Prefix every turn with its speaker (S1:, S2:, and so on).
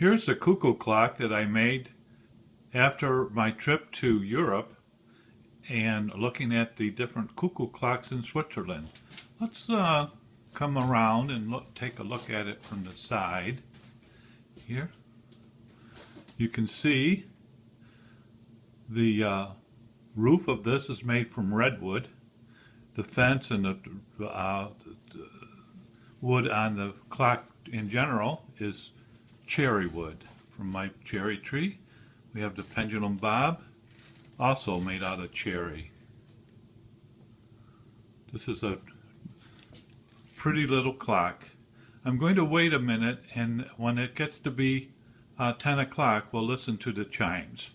S1: Here's the cuckoo clock that I made after my trip to Europe and looking at the different cuckoo clocks in Switzerland. Let's come around and take a look at it from the side here. You can see the roof of this is made from redwood. The fence and the wood on the clock in general is cherry wood from my cherry tree. We have the pendulum bob, also made out of cherry. This is a pretty little clock. I'm going to wait a minute, and when it gets to be 10 o'clock, we'll listen to the chimes.